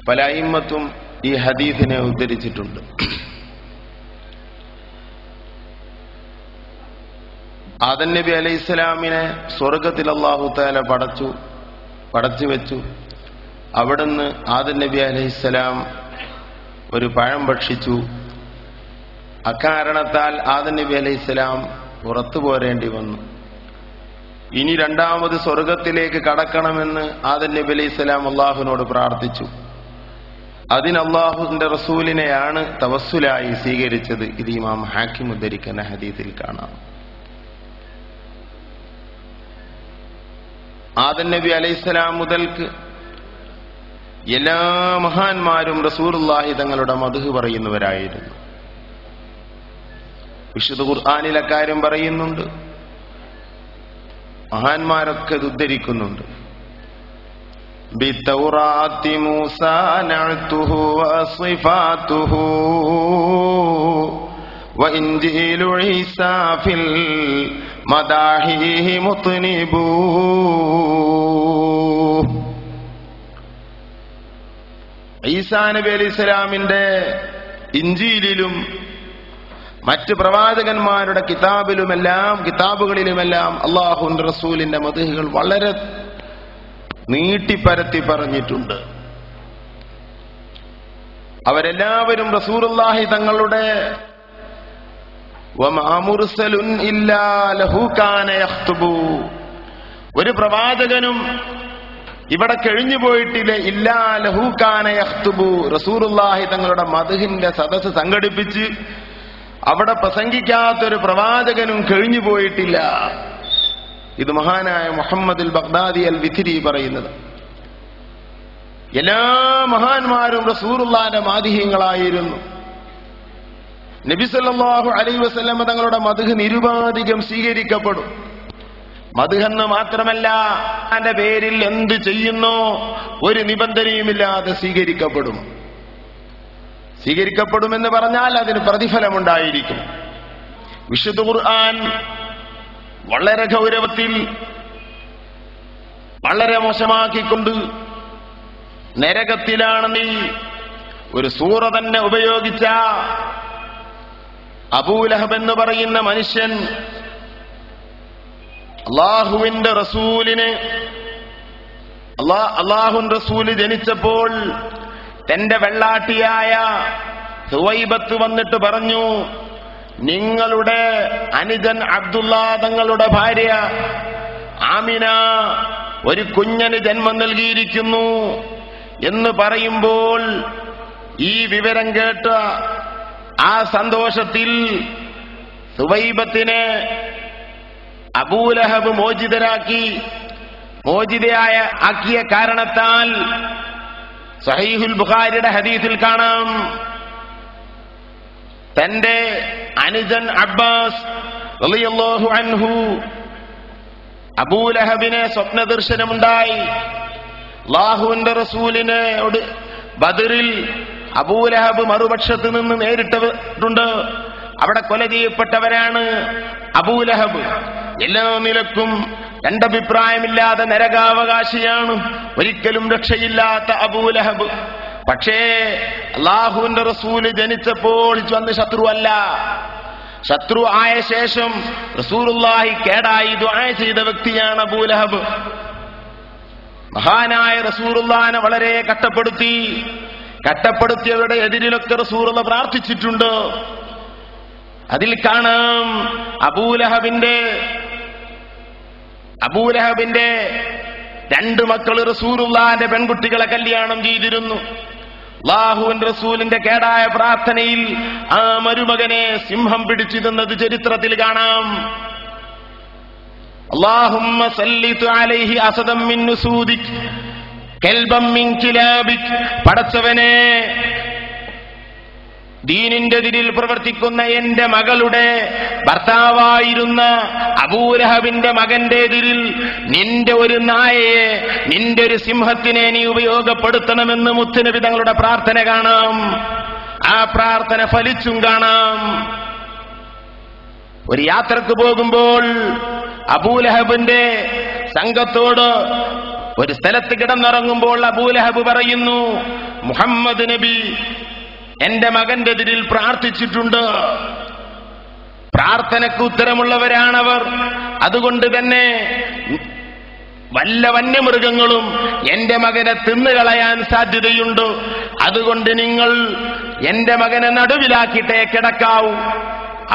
പല അയിമ്മത്തും ഈ ഹദീസിനെ ഉദ്ധരിച്ചിട്ടുണ്ട്. ആദം നബി അലൈഹിസ്സലാമിനെ സ്വർഗത്തിൽ അല്ലാഹു തആല പടച്ചു വെച്ചു. അവിടുന്ന് ആദം നബി അലൈഹിസ്സലാം ഒരു പഴം ഭക്ഷിച്ചു. അക്കാരണത്താൽ ആദം നബി അലൈഹിസ്സലാം പുറത്തു പോരേണ്ടി വന്നു. ഇനി രണ്ടാമത് സ്വർഗത്തിലേക്ക് കടക്കണമെന്ന് ആദം നബി അലൈഹിസ്സലാം അള്ളാഹുവിനോട് പ്രാർത്ഥിച്ചു. അതിന് അള്ളാഹുവിന്റെ റസൂലിനെയാണ് തവസ്സുലായി സ്വീകരിച്ചത്. ഇത് ഇമാം ഹാക്കിം ഉദ്ധരിക്കുന്ന ഹദീസിൽ കാണാം. ആദം നബി അലൈഹിസ്സലാം മുതൽക്ക് എല്ലാ മഹാന്മാരും റസൂലുള്ളാഹി തങ്ങളുടെ മദ്ഹ് പറയുന്നവരായിരുന്നു. വിശുദ്ധ ഖുർആനിൽ അക്കാര്യം പറയുന്നുണ്ട്. മഹാന്മാരൊക്കെ ഇത് ഉദ്ധരിക്കുന്നുണ്ട്. ബിത്തൗറാത്തി മൂസാ നഅ്തുഹു വസിഫാതുഹു വഇൻജീലു ഈസാ ഫിൽ മദാഹിഹി മുത്നിബൂ. ഈസാ നബി അലൈഹിസ്സലാമിന്റെ ഇൻജീലിലും മറ്റ് പ്രവാചകന്മാരുടെ കിതാബുകളിലുമെല്ലാം അല്ലാഹുവിന്റെ റസൂലിന്റെ മദ്ഹുകൾ വളരെ നീട്ടിപ്പരത്തി പറഞ്ഞിട്ടുണ്ട്. അവരെല്ലാവരും റസൂലുള്ളാഹി തങ്ങളുടെ വമാ മുർസലുൻ ഇല്ലാ ലഹു കാന യഖ്തുബു, ഒരു പ്രവാചകനും ഇവിടെ കഴിഞ്ഞു പോയിട്ടില്ല. ഇല്ലാ ലഹു കാന യഖ്തുബു, റസൂലുള്ളാഹി തങ്ങളുടെ മദ്ഹിന്റെ സദസ്സ് സംഘടിപ്പിച്ച് അവിടെ പ്രസംഗിക്കാത്തൊരു പ്രവാചകനും കഴിഞ്ഞു പോയിട്ടില്ല. ഇത് മഹാനായ മുഹമ്മദ് അൽ ബഗ്ദാദി അൽ വിത്രി പറയുന്നത്. എല്ലാ മഹാന്മാരും റസൂലുള്ളാഹിന്റെ മാദിഹ്യങ്ങളായിരുന്നു. നബി സല്ലല്ലാഹു അലൈഹി വസല്ലം തങ്ങളുടെ മദ്ഹ് നിരുപാധികം സ്വീകരിക്കപ്പെടും. മദ്ഹ് എന്ന് മാത്രമല്ല, അതിന്റെ പേരിൽ എന്ത് ചെയ്യുന്നോ ഒരു നിബന്ധനയുമില്ലാതെ സ്വീകരിക്കപ്പെടുമെന്ന് പറഞ്ഞാൽ അതിന് പ്രതിഫലമുണ്ടായിരിക്കും. വിശുദ്ധ ഖുർആൻ വളരെ ഗൗരവത്തിൽ വളരെ മോശമാക്കിക്കൊണ്ട് നരകത്തിലാണെന്ന് ഒരു സൂറ തന്നെ ഉപയോഗിച്ച അബൂലഹബ് എന്ന് പറയുന്ന മനുഷ്യൻ അള്ളാഹുവിന്റെ റസൂല് ജനിച്ചപ്പോൾ തന്റെ വെള്ളാട്ടിയായ സുവൈബത്ത് വന്നിട്ട് പറഞ്ഞു, നിങ്ങളുടെ അനുജൻ അബ്ദുള്ള തങ്ങളുടെ ഭാര്യ ആമിന ഒരു കുഞ്ഞന് ജന്മം നൽകിയിരിക്കുന്നു എന്ന് പറയുമ്പോൾ ഈ വിവരം കേട്ട ആ സന്തോഷത്തിൽ സുവൈബത്തിനെ അബൂലഹബ് ആക്കിയ കാരണത്താൽ സഹീഹുൽ ബുഖാരിയുടെ ഹദീസിൽ കാണാം, തന്റെ അനുജൻ അബ്ബാസ് റളിയല്ലാഹു അൻഹു അബൂലഹബിനെ സ്വപ്നദർശനമുണ്ടായി. അല്ലാഹുവിന്റെ റസൂലിനോട് ബദറിൽ അബൂലഹബ് മറുപക്ഷത്ത് നിന്ന് നേരിട്ടിട്ടുണ്ട്. അവിടെ കൊല ചെയ്യപ്പെട്ടവരാണ് അബൂലഹബ്. എല്ലാ നിലക്കും രണ്ടഭിപ്രായമില്ലാതെ നരകാവകാശിയാണ്, ഒരിക്കലും രക്ഷയില്ലാത്ത അബൂലഹബ്. പക്ഷേ അല്ലാഹുവിന്റെ റസൂല് ജനിച്ചപ്പോൾ വന്ന് ശത്രുവല്ല. ശത്രു ആയ ശേഷം റസൂലുള്ളാഹി കേടായി ദുആ ചെയ്ത വ്യക്തിയാണ് അബൂലഹബ്. മഹാനായ റസൂലുള്ളാഹിനെ വളരെ കട്ടപ്പെടുത്തിയവരുടെ എതിരിലൊക്കെ റസൂലുള്ള പ്രാർത്ഥിച്ചിട്ടുണ്ട്. അതിൽ കാണാം അബൂലഹബിന്റെ രണ്ട് മക്കൾ റസൂലുള്ളാഹിന്റെ പെൺകുട്ടികളെ കല്യാണം ചെയ്തിരുന്നു. അല്ലാഹുവിന്റെ റസൂലിന്റെ കേടായ പ്രാർത്ഥനയിൽ ആ മരുമകനെ സിംഹം പിടിച്ചു തന്നത് ചരിത്രത്തിൽ കാണാം. അല്ലാഹുമ്മ സല്ലിത് അലൈഹി അസദം മിൻ നുസൂദിക് കൽബം മിൻ കിലാബിക്, പടച്ചവനെ ദീനിന്റെ ദിനിൽ പ്രവർത്തിക്കുന്ന എന്റെ മകളുടെ ഭർത്താവായിരുന്ന അബൂലഹബിന്റെ മകന്റെ എതിരിൽ നിന്റെ ഒരു നായയെ, നിന്റെ ഒരു സിംഹത്തിനെ നീ ഉപയോഗപ്പെടുത്തണമെന്ന് മുത്തുനബി തങ്ങളുടെ പ്രാർത്ഥന കാണാം. ആ പ്രാർത്ഥന ഫലിച്ചും കാണാം. ഒരു യാത്രക്ക് പോകുമ്പോൾ അബൂലഹബിന്റെ സംഘത്തോട് ഒരു സ്ഥലത്ത് കിടന്നിറങ്ങുമ്പോൾ അബൂലഹബ് പറയുന്നു, മുഹമ്മദ് നബി എന്റെ മകന്റെ എതിരിൽ പ്രാർത്ഥിച്ചിട്ടുണ്ട്. പ്രാർത്ഥനയ്ക്ക് ഉത്തരമുള്ളവരാണവർ. അതുകൊണ്ട് തന്നെ വല്ല വന്യമൃഗങ്ങളും എന്റെ മകനെ തിന്നുകളയാൻ സാധ്യതയുണ്ട്. അതുകൊണ്ട് നിങ്ങൾ എന്റെ മകനെ നടുവിലാക്കിയിട്ടേ കിടക്കാവൂ.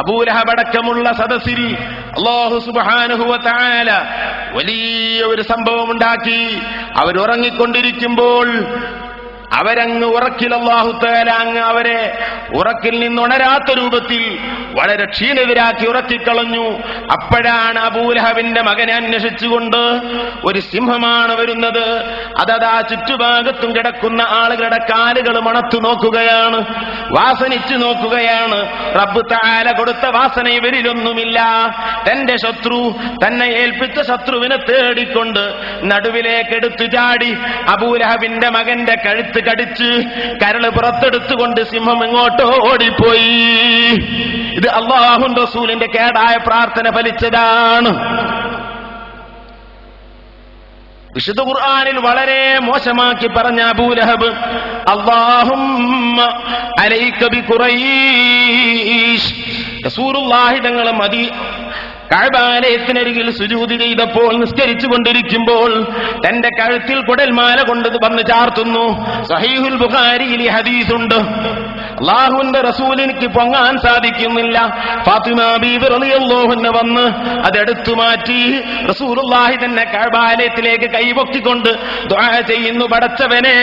അബൂലഹബ് അടക്കമുള്ള സദസ്സിൽ അല്ലാഹു സുബ്ഹാനഹു വ തആല വലിയ ഒരു സംഭവം ഉണ്ടാക്കി. അവരുറങ്ങിക്കൊണ്ടിരിക്കുമ്പോൾ അവരങ്ങ് ഉറക്കിൽ അല്ലാഹു തആല അങ്ങ് അവരെ ഉറക്കിൽ നിന്നുണരാത്ത രൂപത്തിൽ വളരെ ക്ഷീണിതരാക്കി ഉറക്കിക്കളഞ്ഞു. അപ്പോഴാണ് അബൂലഹബിന്റെ മകനെ അന്വേഷിച്ചുകൊണ്ട് ഒരു സിംഹമാണ് വരുന്നത്. അതതാ ചുറ്റുഭാഗത്തും കിടക്കുന്ന ആളുകളുടെ കാലുകൾ മണത്തു നോക്കുകയാണ്, വാസനിച്ചു നോക്കുകയാണ്. റബ്ബ് തആല കൊടുത്ത വാസന ഇവരിലൊന്നുമില്ല. തന്റെ ശത്രു, തന്നെ ഏൽപ്പിച്ച ശത്രുവിനെ തേടിക്കൊണ്ട് നടുവിലേക്ക് എടുത്തു ചാടി അബൂലഹബിന്റെ മകന്റെ കഴുത്ത് കടിച്ച് കരള് പുറത്തെടുത്തുകൊണ്ട് സിംഹം ഇങ്ങോട്ടോ ഓടിപ്പോയി. ഇത് അല്ലാഹുവിന്റെ റസൂലിന്റെ കേടായ പ്രാർത്ഥന ഫലിച്ചതാണ്. വിശുദ്ധ ഖുർആനിൽ വളരെ മോശമാക്കി പറഞ്ഞ അബൂലഹബ്, അല്ലാഹുമ്മ അലൈക ബിഖുറൈശ്. റസൂലുള്ളാഹി തങ്ങൾ കഅബാലയത്തിനരികിൽ സുജൂദ് ചെയ്തപ്പോൾ, നിസ്കരിച്ചു കൊണ്ടിരിക്കുമ്പോൾ തന്റെ കഴുത്തിൽ കുടൽമാല കൊണ്ട് വന്ന് ചാർത്തുന്നു. സഹീഹുൽ ബുഖാരിയിൽ ഈ ഹദീസുണ്ട്. അല്ലാഹുവിന്റെ റസൂലിന് പൊങ്ങാൻ സാധിക്കുന്നില്ല. ഫാത്തിമ ബീവി റളിയല്ലാഹു അൻഹ വന്ന് അതെടുത്തു മാറ്റി റസൂലുള്ളാഹി തന്നെ കഅബാലയത്തിലേക്ക് കൈപൊക്കിക്കൊണ്ട് ദുആ ചെയ്യുന്നു, പടച്ചവനെ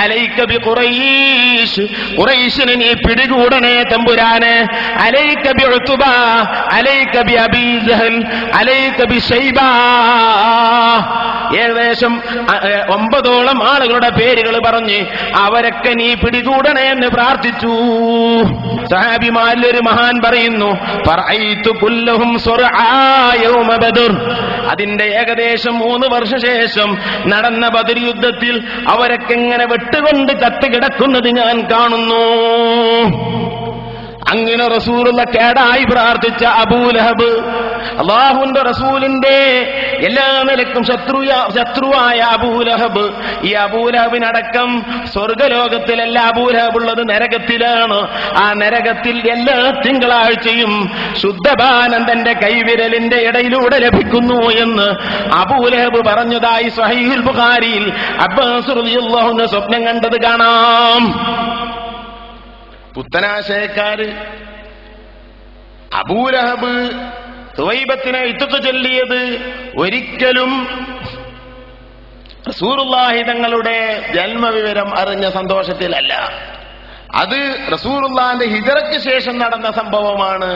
അലൈക ബി ഖുറൈശ്, ഖുറൈശിനെ നീ പിടികൂടണേ തമ്പുരാനെ. അലൈക ബി ഉത്ബ, അലൈക ബി അബീ ജഹൽ, അലൈക ബി ശൈബ. ഏകദേശം 9ഓളം ആളുകളുടെ പേരുകൾ പറഞ്ഞ് അവരൊക്കെ നീ പിടികൂടണേ എന്ന് പ്രാർത്ഥിച്ചു. സഹാബിമാരിൽ ഒരു മഹാൻ പറയുന്നു, ഫറഅയ്തു കുല്ലഹും സുർആ യൗമ ബദർ. അതിന്റെ ഏകദേശം 3 വർഷശേഷം നടന്ന ബദർ യുദ്ധത്തിൽ അവരൊക്കെ ഇങ്ങനെ വെട്ടുകൊണ്ട് ചത്തുകിടക്കുന്നത് ഞാൻ കാണുന്നു. അങ്ങനെ റസൂലുള്ള കേടായി പ്രാർത്ഥിച്ച അബൂലഹബ്, അല്ലാഹുവിന്റെ റസൂലിന്റെ എല്ലാ നിലക്കും ശത്രുവായ അബൂലഹബ്, ഈ അബൂലഹബിനടക്കം സ്വർഗലോകത്തിലല്ല അബൂലഹബ് ഉള്ളത്, നരകത്തിലാണ്. ആ നരകത്തിൽ എല്ലാ തിങ്കളാഴ്ചയും ശുദ്ധപാനം തന്റെ കൈവിരലിന്റെ ഇടയിലൂടെ ലഭിക്കുന്നു എന്ന് അബൂലഹബ് പറഞ്ഞതായി സ്വഹീഹുൽ ബുഖാരിയിൽ അബ്ബാസ് റളിയല്ലാഹു അൻഹു സ്വപ്നം കണ്ടത് കാണാം. പുത്തനാശയക്കാര് അബൂലഹബ് തുവൈബത്തിനെ ഇത്തുക്ക് ചൊല്ലിയത് ഒരിക്കലും റസൂലുള്ളാഹി തങ്ങളുടെ ജന്മവിവരം അറിഞ്ഞ സന്തോഷത്തിലല്ല. അത് റസൂലുള്ളാഹിന്റെ ഹിജറയ്ക്ക് ശേഷം നടന്ന സംഭവമാണ്.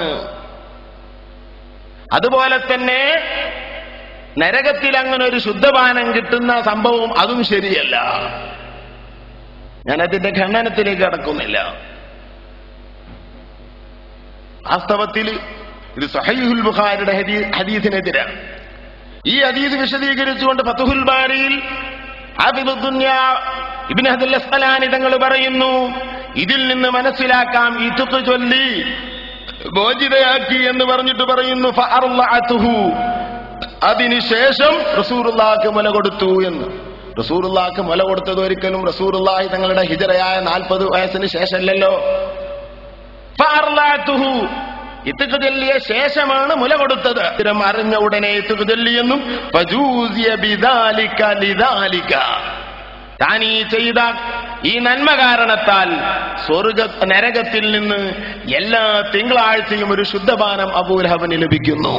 അതുപോലെ തന്നെ നരകത്തിൽ അങ്ങനെ ഒരു ശുദ്ധപാനം കിട്ടുന്ന സംഭവം അതും ശരിയല്ല. ഞാനതിന്റെ ഖണ്ഡനത്തിലേക്ക് കടക്കുന്നില്ല. വാസ്തവത്തിൽ ഇത് സഹീഹുൽ ബുഖാരിയുടെ ഹദീസിനെതിരാണ്. ഈ ഹദീസ് വിശദീകരിച്ചുകൊണ്ട് ഫത്ഹുൽ ബാരിയിൽ ഹാഫിദുദ്ദുനിയ ഇബ്നു ഹജർ അസ്ഖലാനി തങ്ങൾ പറയുന്നു, ഇതിൽ നിന്ന് മനസ്സിലാക്കാം ഇതുക്ക് ചൊല്ലി മോചിതയാക്കി എന്ന് പറഞ്ഞിട്ട് പറയുന്നു, ഫഅർളഅതുഹു, അതിനുശേഷം റസൂലുള്ളാഹിക്ക് മുല കൊടുത്തു എന്ന്. റസൂലുള്ളാഹിക്ക് മുല കൊടുത്തത് ഒരിക്കലും റസൂലുള്ളാഹി തങ്ങളുടെ ഹിജറയായ 40 വയസ്സിന് ശേഷമല്ലല്ലോ. ഫഅർളഅതുഹു, ഇത്ഖ് ചൊല്ലിയ ശേഷമാണ് മുല കൊടുത്തത്. ഇത്തരം അറിഞ്ഞ ഉടനെ ഇത്ഖ് ചൊല്ലിയെന്നും ഫജൂസിയ ബിദാലിക ലിദാലിക, താൻ ഈ ചെയ്ത ഈ നന്മ കാരണത്താൽ നരകത്തിൽ നിന്ന് എല്ലാ തിങ്കളാഴ്ചയും ഒരു ശുദ്ധപാനം അബൂലഹബിന് ലഭിക്കുന്നു.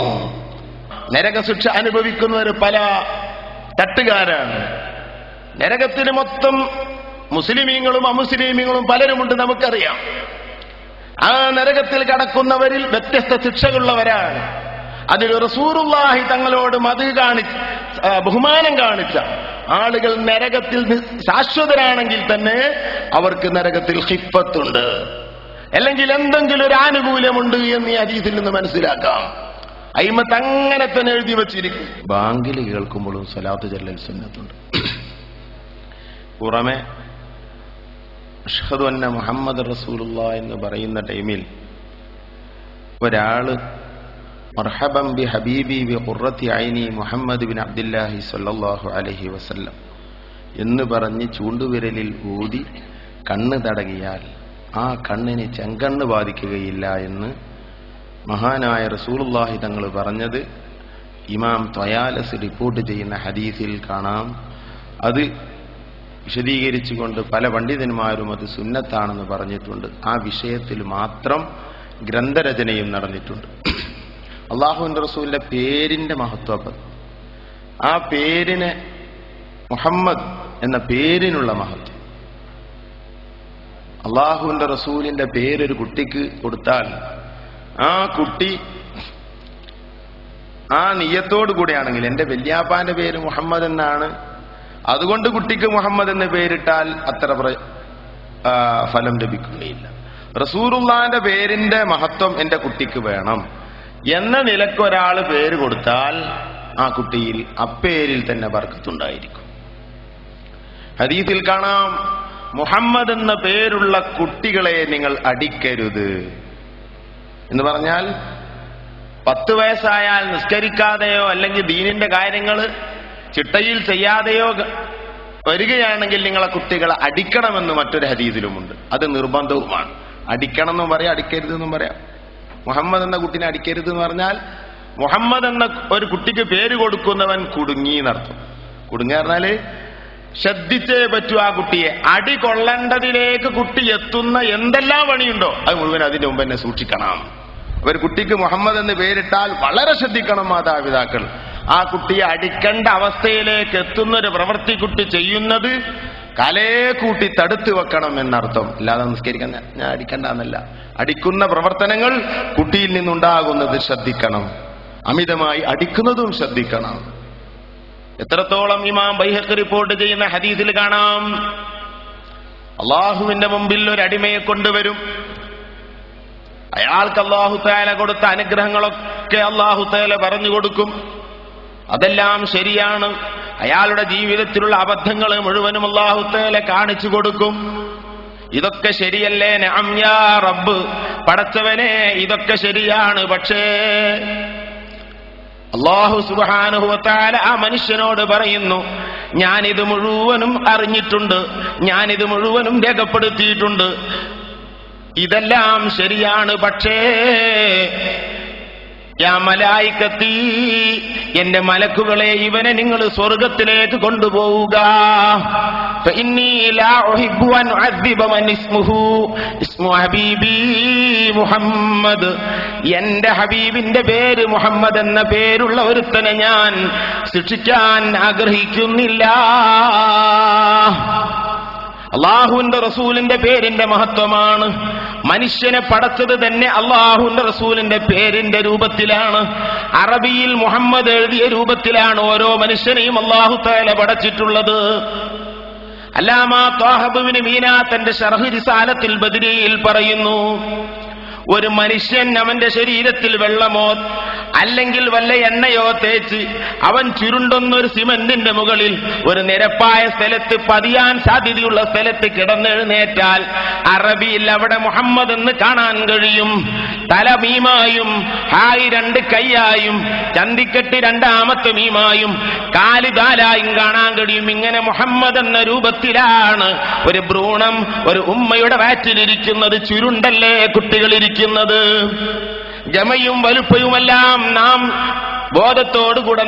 നരകശിക്ഷ അനുഭവിക്കുന്നവർ പല തട്ടുകാരാണ്. നരകത്തിന് മൊത്തം മുസ്ലിമീങ്ങളും അമുസ്ലിമീങ്ങളും പലരുമുണ്ട്, നമുക്കറിയാം. ആ നരകത്തിൽ കടക്കുന്നവരിൽ വ്യത്യസ്ത ശിക്ഷകളുള്ളവരാണ്. അതിൽ റസൂലുള്ളാഹി തങ്ങളോട് ബഹുമാനം കാണിച്ച ആളുകൾ നരകത്തിൽ ശാശ്വതരാണെങ്കിൽ തന്നെ അവർക്ക് നരകത്തിൽ ഖിഫത്തുണ്ട്, അല്ലെങ്കിൽ എന്തെങ്കിലും ഒരു ആനുകൂല്യമുണ്ട് എന്ന് ഈ ഹദീസിൽ നിന്ന് മനസ്സിലാക്കാം. അയിമത്ത് അങ്ങനെ തന്നെ എഴുതി വച്ചിരിക്കും. ബാങ്കിൽ കേൾക്കുമ്പോഴും സ്വലാത്ത് ചൊല്ലൽ സുന്നത്തുണ്ട്. പുറമെ അഷ്ഹദു അന്ന മുഹമ്മദ് റസൂലുള്ളാഹി എന്ന് പറയുന്ന ടൈമിൽ ഒരാള് മർഹബൻ ബി ഹബീബി ബി ഖുർറത്തി ഐനി മുഹമ്മദ് ബിൻ അബ്ദുല്ലാഹി സ്വല്ലല്ലാഹു അലൈഹി വസല്ലം എന്ന് പറഞ്ഞ് ചൂണ്ടുവിരലിൽ ഊതി കണ്ണ് തടകിയാൽ ആ കണ്ണിന് ചെങ്കണ്ണ് ബാധിക്കുകയില്ല എന്ന് മഹാനായ റസൂലുള്ളാഹി തങ്ങൾ പറഞ്ഞത് ഇമാം ത്വയാലസ് റിപ്പോർട്ട് ചെയ്യുന്ന ഹദീസിൽ കാണാം. അത് വിശദീകരിച്ചുകൊണ്ട് പല പണ്ഡിതന്മാരും അത് സുന്നത്താണെന്ന് പറഞ്ഞിട്ടുണ്ട്. ആ വിഷയത്തിൽ മാത്രം ഗ്രന്ഥരചനയും നടന്നിട്ടുണ്ട്. അള്ളാഹുവിന്റെ റസൂലിന്റെ പേരിന്റെ മഹത്വം, ആ പേരിന് മുഹമ്മദ് എന്ന പേരിനുള്ള മഹത്വം, അള്ളാഹുവിന്റെ റസൂലിന്റെ പേരൊരു കുട്ടിക്ക് കൊടുത്താൽ ആ കുട്ടി ആ നിയ്യത്തോടു കൂടെയാണെങ്കിൽ എന്റെ വല്യാപ്പാന്റെ പേര് മുഹമ്മദ് എന്നാണ്, അതുകൊണ്ട് കുട്ടിക്ക് മുഹമ്മദ് എന്ന് പേരിട്ടാൽ അത്ര ഫലം ലഭിക്കുകയില്ല. റസൂലുള്ളാഹിന്റെ പേരിന്റെ മഹത്വം എന്റെ കുട്ടിക്ക് വേണം എന്ന നിലക്ക് ഒരാൾ പേര് കൊടുത്താൽ ആ കുട്ടിയിൽ അപ്പേരിൽ തന്നെ ബർക്കത്തുണ്ടായിരിക്കും. ഹദീസിൽ കാണാം, മുഹമ്മദ് എന്ന പേരുള്ള കുട്ടികളെ നിങ്ങൾ അടിക്കരുത് എന്ന് പറഞ്ഞാൽ 10 വയസ്സായാൽ നിസ്കരിക്കാതെയോ അല്ലെങ്കിൽ ദീനിന്റെ കാര്യങ്ങൾ ചിട്ടയിൽ ചെയ്യാതെയോ വരികയാണെങ്കിൽ നിങ്ങളെ കുട്ടികളെ അടിക്കണമെന്ന് മറ്റൊരു ഹദീസിലുമുണ്ട്. അത് നിർബന്ധവുമാണ്. അടിക്കണം എന്നും പറയാം, അടിക്കരുതെന്നും പറയാം. മുഹമ്മദ് എന്ന കുട്ടിനെ അടിക്കരുത് എന്ന് പറഞ്ഞാൽ മുഹമ്മദ് എന്ന ഒരു കുട്ടിക്ക് പേര് കൊടുക്കുന്നവൻ കുടുങ്ങി എന്നർത്ഥം. കുടുങ്ങി പറഞ്ഞാല് ശ്രദ്ധിച്ചേ പറ്റൂ. ആ കുട്ടിയെ അടി കൊള്ളേണ്ടതിലേക്ക് കുട്ടി എത്തുന്ന എന്തെല്ലാം പണിയുണ്ടോ അത് മുഴുവൻ അതിന്റെ മുമ്പ് തന്നെ സൂക്ഷിക്കണം. ഒരു കുട്ടിക്ക് മുഹമ്മദ് എന്ന് പേരിട്ടാൽ വളരെ ശ്രദ്ധിക്കണം മാതാപിതാക്കൾ. ആ കുട്ടിയെ അടിക്കേണ്ട അവസ്ഥയിലേക്ക് എത്തുന്നൊരു പ്രവൃത്തി കുട്ടി ചെയ്യുന്നത് കലയെ കൂട്ടി തടുത്തു വെക്കണം എന്നർത്ഥം. അല്ലാതെ നിസ്കരിക്കാൻ ഞാൻ അടിക്കണ്ടെന്നല്ല. അടിക്കുന്ന പ്രവർത്തനങ്ങൾ കുട്ടിയിൽ നിന്നുണ്ടാകുന്നത് ശ്രദ്ധിക്കണം, അമിതമായി അടിക്കുന്നതും ശ്രദ്ധിക്കണം. എത്രത്തോളം ഇമാം ബൈഹഖി റിപ്പോർട്ട് ചെയ്യുന്ന ഹദീസിൽ കാണാം, അള്ളാഹുവിന്റെ മുമ്പിൽ ഒരു അടിമയെ കൊണ്ടുവരും. അയാൾക്ക് അല്ലാഹു തആല കൊടുത്ത അനുഗ്രഹങ്ങളൊക്കെ അല്ലാഹു തആല പറഞ്ഞു കൊടുക്കും. അതെല്ലാം ശരിയാണ്. അയാളുടെ ജീവിതത്തിലുള്ള അബദ്ധങ്ങൾ മുഴുവനും അല്ലാഹു തആല കാണിച്ചു കൊടുക്കും. ഇതൊക്കെ ശരിയല്ലേ? നഅം യാ റബ്ബ്, പടച്ചവനെ ഇതൊക്കെ ശരിയാണ്. പക്ഷേ അല്ലാഹു സുബ്ഹാനഹു വ തആല ആ മനുഷ്യനോട് പറയുന്നു, ഞാനിത് മുഴുവനും അറിഞ്ഞിട്ടുണ്ട്, ഞാനിത് മുഴുവനും രേഖപ്പെടുത്തിയിട്ടുണ്ട്, ഇതെല്ലാം ശരിയാണ്. പക്ഷേ യാ മലായികത്തി, എന്റെ മലക്കുകളെ, ഇവനെ നിങ്ങൾ സ്വർഗത്തിലേക്ക് കൊണ്ടുപോവുക. ഫഇന്നീ ലാ ഉഹിബ്ബു അൻ ഉഅദ്ദിബ മൻ ഇസ്മുഹു ഇസ്മു ഹബീബി മുഹമ്മദ്. എന്റെ ഹബീബിന്റെ പേര് മുഹമ്മദ് എന്ന പേരുള്ള ഒരുത്തനെ ഞാൻ ശിക്ഷിക്കാൻ ആഗ്രഹിക്കുന്നില്ല. അള്ളാഹുവിന്റെ റസൂലിന്റെ പേരിന്റെ മഹത്വമാണ്. മനുഷ്യനെ പടച്ചത് തന്നെ അള്ളാഹുവിന്റെ റസൂലിന്റെ പേരിന്റെ രൂപത്തിലാണ്. അറബിയിൽ മുഹമ്മദ് എഴുതിയ രൂപത്തിലാണ് ഓരോ മനുഷ്യനെയും അള്ളാഹു തആല പടച്ചിട്ടുള്ളത്. അല്ലാമ ത്വാഹ ഇബ്നു മീന തന്റെ ശർഹ് റിസാലത്തുൽ ബദരിയിൽ പറയുന്നു, ഒരു മനുഷ്യൻ അവന്റെ ശരീരത്തിൽ വെള്ളമോ അല്ലെങ്കിൽ വല്ല എണ്ണയോ തേച്ച് അവൻ ചുരുണ്ടൊന്നൊരു സിമന്റിന്റെ മുകളിൽ ഒരു നിരപ്പായ സ്ഥലത്ത് പതിയാൻ സാധ്യതയുള്ള സ്ഥലത്ത് കിടന്നെഴുന്നേറ്റാൽ അറബിയിൽ അവിടെ മുഹമ്മദ് എന്ന് കാണാൻ കഴിയും. തല മീമായും ഹായ് 2 കൈയായും ചന്തിക്കെട്ട് 2ാമത്തെ മീമായും കാല് ദാലായും കാണാൻ കഴിയും. ഇങ്ങനെ മുഹമ്മദ് എന്ന രൂപത്തിലാണ് ഒരു ഭ്രൂണം ഒരു ഉമ്മയുടെ വയറ്റിലിരിക്കുന്നത്. ചുരുണ്ടല്ലേ കുട്ടികളിരിക്കുന്നത്. ജമയും വലുപ്പയുമെല്ലാം നാം ബോധത്തോടുകൂടെ